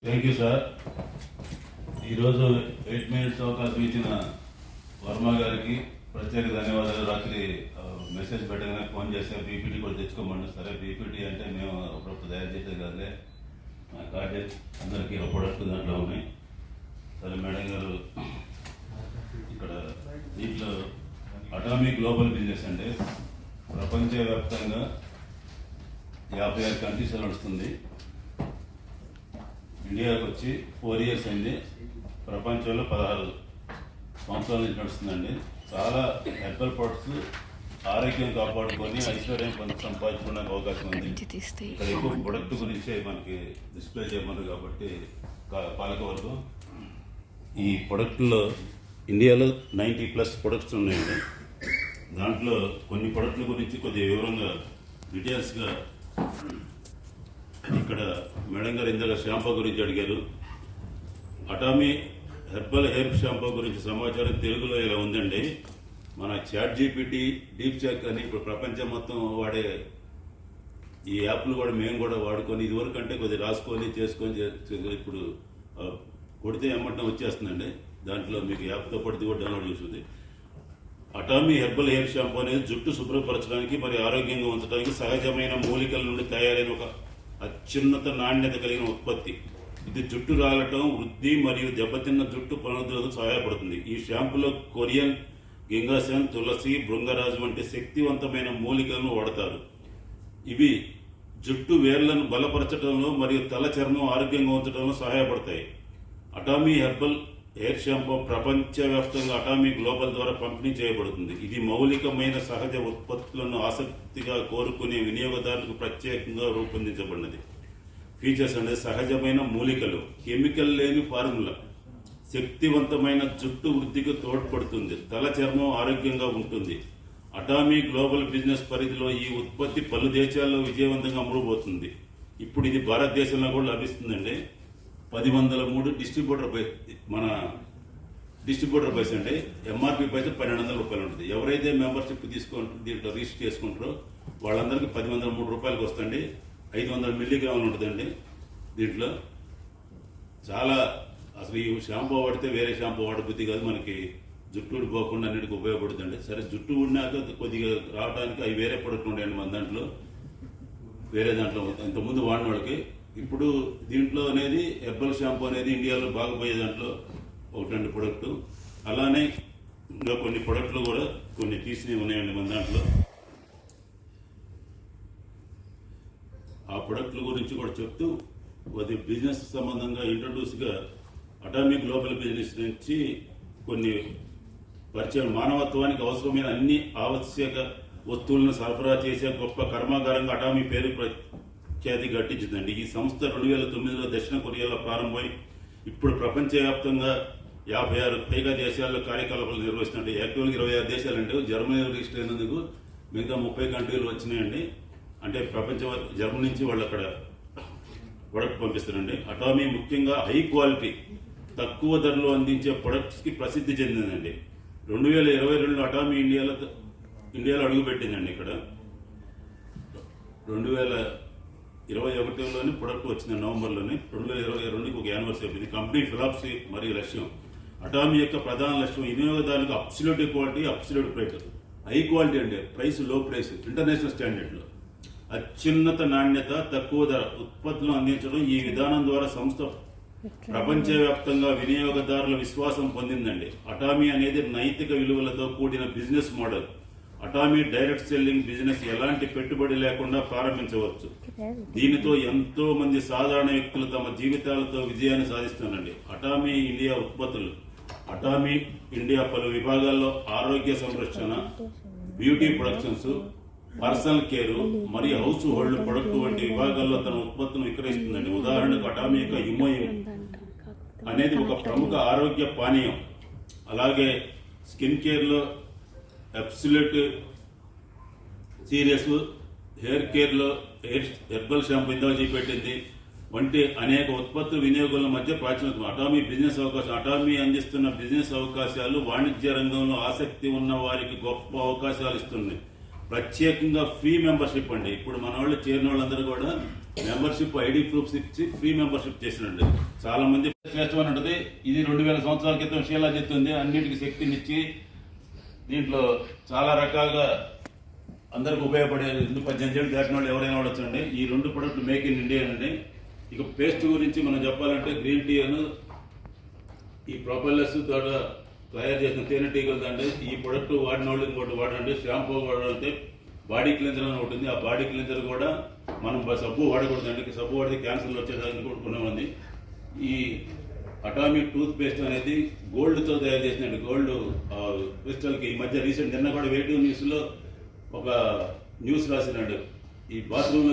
Thank you sir. ఈరోజు 8 minutes అవకాశం ఇచ్చిన వర్మ గారికి ప్రత్యేక ధన్యవాదాలు. రాత్రి మెసేజ్ పెట్టగానే ఫోన్ చేస్తే పీపీటీ కూడా తెచ్చుకోమండి. సరే, పీపీటీ అంటే మేము అప్పుడప్పుడు తయారు చేసేది కాదులే, నా కార్డు అందరికీ ప్రొడక్ట్ దాంట్లో ఉన్నాయి. సరే మేడం గారు, ఇక్కడ దీంట్లో అటామిక్ గ్లోబల్ బిజినెస్ అంటే ప్రపంచవ్యాప్తంగా 56 కంట్రీస్లో నడుస్తుంది. ఇండియాకి వచ్చి 4 ఇయర్స్ అయింది. ప్రపంచంలో 16 సంవత్సరాల నుంచి నడుస్తుందండి. చాలా హెర్బల్ ప్రొడక్ట్స్ ఆరోగ్యం కాపాడుకొని ఐశ్వర్యం సంపాదించుకోవడానికి అవకాశం ఉంది. ఇక్కడ ఎక్కువ ప్రొడక్ట్ గురించే మనకి డిస్ప్లే చేయమన్నారు కాబట్టి పాలకవర్గం ఈ ప్రొడక్ట్లో ఇండియాలో 90+ ప్రొడక్ట్స్ ఉన్నాయండి. దాంట్లో కొన్ని ప్రొడక్ట్ల గురించి కొద్దిగా వివరంగా డీటెయిల్స్గా ఇక్కడ మేడం గారు ఇందాక షాంపూ గురించి అడిగారు. అటామీ హెర్బల్ హెయిర్ షాంపూ గురించి సమాచారం తెలుగులో ఇలా ఉందండి. మన చాట్ జీపీటీ, డీప్ చాట్ అని ఇప్పుడు ప్రపంచం మొత్తం వాడే ఈ యాప్లు కూడా మేము కూడా వాడుకొని ఇదివరకు అంటే కొద్దిగా రాసుకొని చేసుకొని ఇప్పుడు కొడితే ఎమ్మటం వచ్చేస్తుందండి. దాంట్లో మీకు యాప్తో పడితే కూడా డౌన్లోడ్ చేస్తుంది. అటామీ హెర్బల్ హెయిర్ షాంపూ అనేది జుట్టు శుభ్రపరచడానికి మరియు ఆరోగ్యంగా ఉంచడానికి సహజమైన మూలికల నుండి తయారైన ఒక అత్యున్నత నాణ్యత కలిగిన ఉత్పత్తి. ఇది జుట్టు రాలటం, వృద్ధి మరియు దెబ్బతిన్న జుట్టు పునరుద్ధరణకు సహాయపడుతుంది. ఈ షాంపూలో కొరియన్, గింగాసన్, తులసి, భృంగరాజు వంటి శక్తివంతమైన మూలికలను వాడతారు. ఇవి జుట్టు వేర్లను బలపరచడంలో మరియు తల చర్మం ఆరోగ్యంగా ఉంచడంలో సహాయపడతాయి. అటామీ హెర్బల్ హెయిర్ షాంపూ ప్రపంచవ్యాప్తంగా అటామీ గ్లోబల్ ద్వారా పంపిణీ చేయబడుతుంది. ఇది మౌలికమైన సహజ ఉత్పత్తులను ఆసక్తిగా కోరుకునే వినియోగదారులకు ప్రత్యేకంగా రూపొందించబడినది. ఫీచర్స్ అనేది సహజమైన మూలికలు, కెమికల్ లేని ఫార్ములా, శక్తివంతమైన జుట్టు వృద్ధికి తోడ్పడుతుంది, తల చర్మం ఆరోగ్యంగా ఉంటుంది. అటామీ గ్లోబల్ బిజినెస్ పరిధిలో ఈ ఉత్పత్తి పలు దేశాల్లో విజయవంతంగా అమ్ముడుపోతుంది. ఇప్పుడు ఇది భారతదేశంలో కూడా లభిస్తుందండి. 1003 డిస్ట్రిబ్యూటర్ మన డిస్ట్రిబ్యూటర్ ప్రైస్ అంటే ఎంఆర్పి ప్రైస్ 1200 రూపాయలు ఉంటుంది. ఎవరైతే మెంబర్షిప్ తీసుకుంటారో, దీంట్లో రిజిస్టర్ చేసుకుంటారో వాళ్ళందరికీ 1003 రూపాయలకు వస్తుంది. 500 మిల్లీగ్రాములు ఉంటుందండి. దీంట్లో చాలా అసలు ఈ షాంపూ వాడితే వేరే షాంపూ వాడబుద్ధి కాదు, మనకి జుట్టు ఊడిపోకుండా అన్నిటికీ ఉపయోగపడుతుంది. సరే, జుట్టు ఊడినాక కొద్దిగా రావడానికి అవి వేరే ప్రొడక్ట్ ఉంటాయండి మన దాంట్లో. వేరే దాంట్లో ఇంతకుముందు వాడిన వాళ్ళకి ఇప్పుడు దీంట్లో అనేది హెర్బల్ షాంపూ అనేది ఇండియాలో బాగా పోయే దాంట్లో 1-2 ప్రొడక్టు. అలానే ఇంకా కొన్ని ప్రొడక్ట్లు కూడా కొన్ని తీసినవి ఉన్నాయండి మన దాంట్లో. ఆ ప్రొడక్ట్ల గురించి కూడా చెప్తూ అది బిజినెస్ సంబంధంగా ఇంట్రడ్యూస్గా అటామీ గ్లోబల్ బిజినెస్ నుంచి కొన్ని పరిచయం, మానవత్వానికి అవసరమైన అన్ని ఆవశ్యక వస్తువులను సరఫరా చేసే గొప్ప కర్మాగారంగా అటామీ పేరు ఖ్యాతి గట్టించిందండి. ఈ సంస్థ 2009లో దక్షిణ కొరియాలో ప్రారంభమై ఇప్పుడు ప్రపంచవ్యాప్తంగా 56 పైగా దేశాల్లో కార్యకలాపాలు నిర్వహిస్తుంటే యాక్చువల్గా 26 దేశాలు అంటే జర్మనీలో రిజిస్టర్ అయినందుకు మిగతా 30 కంట్రీలు వచ్చినాయండి. అంటే జర్మనీ నుంచి వాళ్ళు అక్కడ ప్రొడక్ట్ పంపిస్తారండి. అటామీ ముఖ్యంగా హై క్వాలిటీ, తక్కువ ధరలో అందించే ప్రొడక్ట్స్కి ప్రసిద్ధి చెందిందండి. 2022లో అటామీ ఇండియాలో అడుగుపెట్టిందండి. ఇక్కడ 2021లోని ప్రొడక్ట్ వచ్చింది నవంబర్లోని. 2022కి ఒక యానివర్సరీ అయిపోయింది. కంపెనీ ఫిలాప్సీ మరియు లక్ష్యం, అటామీ యొక్క ప్రధాన లక్ష్యం వినియోగదారులకు absolute quality, absolute price. High quality అంటే ప్రైస్, లో ప్రైస్, ఇంటర్నేషనల్ స్టాండర్డ్లో అత్యున్నత నాణ్యత, తక్కువ ధర ఉత్పత్తులు అందించడం. ఈ విధానం ద్వారా సంస్థ ప్రపంచవ్యాప్తంగా వినియోగదారుల విశ్వాసం పొందిందండి. అటామీ అనేది నైతిక విలువలతో కూడిన business model. Atomy direct selling business ఎలాంటి పెట్టుబడి లేకుండా ప్రారంభించవచ్చు. దీనితో ఎంతో మంది సాధారణ వ్యక్తులు తమ జీవితాలతో విజయాన్ని సాధిస్తున్నారండి. అటామీ ఇండియా ఉత్పత్తులు. అటామీ ఇండియా పలు విభాగాల్లో ఆరోగ్య సంరక్షణ, బ్యూటీ ప్రొడక్షన్స్, పర్సనల్ కేర్ మరియు హౌస్ హోల్డ్ ప్రొడక్ట్ వంటి విభాగాల్లో తన ఉత్పత్తులను విక్రయిస్తుందండి. ఉదాహరణకు అటామీ యొక్క యుమోయిన్ అనేది ఒక ప్రముఖ ఆరోగ్య పానీయం. అలాగే స్కిన్ కేర్లో అబ్సల్యూట్, సీరియస్, హెయిర్ కేర్లో హెర్బల్ షాంపూ ఇందాక చూపెట్టింది వంటి అనేక ఉత్పత్తుల వినియోగాల మధ్య ప్రాచుర్యం. అటామీ బిజినెస్ అవకాశం. అటామీ అందిస్తున్న బిజినెస్ అవకాశాలు వాణిజ్య రంగంలో ఆసక్తి ఉన్న వారికి గొప్ప అవకాశాలు ఇస్తుంది. ప్రత్యేకంగా ఫ్రీ మెంబర్షిప్ అండి. ఇప్పుడు మన వాళ్ళు చేరిన వాళ్ళందరూ కూడా మెంబర్షిప్ ఐడి ప్రూఫ్స్ ఇచ్చి ఫ్రీ మెంబర్షిప్ చేసినండి. చాలా మంది శ్రేష్టమని ఉంటుంది. ఇది 2000 సంవత్సరాల క్రితం శీలాజిత్ ఉంది. అన్నిటికీ శక్తినిచ్చి దీంట్లో చాలా రకాలుగా అందరికి ఉపయోగపడే 18 ఏళ్ళు దాటిన వాళ్ళు ఎవరైనా వాడొచ్చండి. ఈ 2 ప్రొడక్ట్లు మేక్ ఇన్ ఇండియా అండి. ఇక పేస్ట్ గురించి మనం చెప్పాలంటే గ్రీన్ టీ అను ఈ ప్రొపెల్లర్స్ ద్వారా తయారు చేసిన తేనెటీగలు అండి. ఈ ప్రొడక్ట్ వాడిన వాళ్ళు ఇంకోటి వాడండి. షాంపూ వాడాలంటే బాడీ క్లెన్జర్ అని ఉంటుంది. ఆ బాడీ క్లెన్జర్ కూడా మనం సబ్బు వాడకూడదండి. సబ్బు వాడితే క్యాన్సర్లు వచ్చేదానికి కొనుక్కున్నామండి. ఈ అటామిక్ టూత్ పేస్ట్ అనేది గోల్డ్తో తయారు చేసినట్టు గోల్డ్ క్రిస్టల్కి ఈ మధ్య రీసెంట్ నిన్న కూడా వేటివ్ న్యూస్లో ఒక న్యూస్ రాసినాడు. ఈ బాత్రూమ్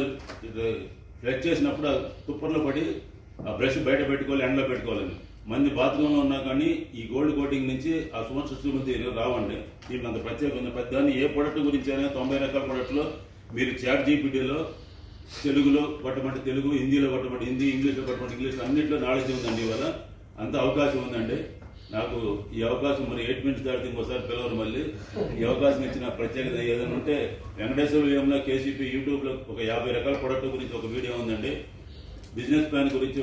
ఫ్లష్ చేసినప్పుడు ఆ తుప్పర్లో పడి ఆ బ్రష్ బయట పెట్టుకోవాలి, ఎండలో పెట్టుకోవాలని. మంది బాత్రూంలో ఉన్నా కానీ ఈ గోల్డ్ కోటింగ్ నుంచి ఆ సుమన్ సుశ్రీమతి రావండి. దీనికి అంత ప్రత్యేకత ఉంది. దాన్ని ఏ ప్రొడక్ట్ గురించి అయినా 90 రకాల ప్రొడక్ట్లో మీరు చాట్ జీపీటీలో తెలుగులో కొట్టమంటే తెలుగు, హిందీలో కొట్టమంటే హిందీ, ఇంగ్లీష్లో కొట్టమంటే ఇంగ్లీష్, అన్నింటిలో నాలెడ్జ్ ఉందండి. ఇవాళ అంత అవకాశం ఉందండి. నాకు ఈ అవకాశం మరి 8 మినిట్స్ దాటితే ఇంకోసారి పిలవరు. మళ్ళీ ఈ అవకాశం ఇచ్చిన ప్రత్యేకత ఏదైనా ఉంటే వెంకటేశ్వర విజయంలో కేసీపీ యూట్యూబ్లో ఒక 50 రకాల ప్రొడక్ట్ గురించి ఒక వీడియో ఉందండి. బిజినెస్ ప్లాన్ గురించి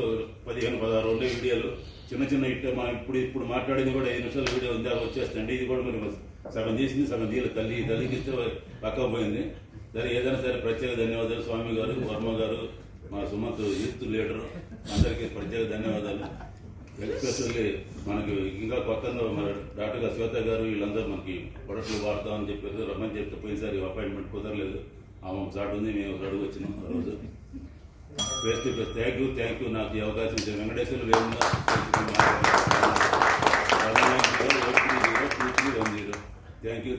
15-16 ఉండే వీడియోలు చిన్న చిన్న ఇట్టే మనం ఇప్పుడు మాట్లాడింది కూడా 5 నిమిషాల వీడియో ఉంది. అది వచ్చేస్తండి. ఇది కూడా మరి సగం తీసింది, సగం తీయలేదు. తల్లికిస్తే పక్కకు పోయింది. సరే ఏదైనా సరే ప్రత్యేక ధన్యవాదాలు స్వామి గారు, వర్మ గారు, మా సుమంత్ యూత్ లీడరు అందరికీ ప్రత్యేక ధన్యవాదాలు. ఎక్స్పెషల్లీ మనకి ఇంకా కొత్తగా మన డాక్టర్ గారు శ్వేత గారు వీళ్ళందరూ మనకి ప్రొడక్ట్లు వాడతామని చెప్పారు. రమ్మని చెప్తే పోయినసారి అపాయింట్మెంట్ కుదరలేదు. ఆమె చాటు ఉంది, మేము ఒక అడుగు వచ్చినాం ఆ రోజు. Face to face thank you నాకు ఈ అవకాశం ఇచ్చారు. వెంకటేశ్వర వేముగా థ్యాంక్ యూ.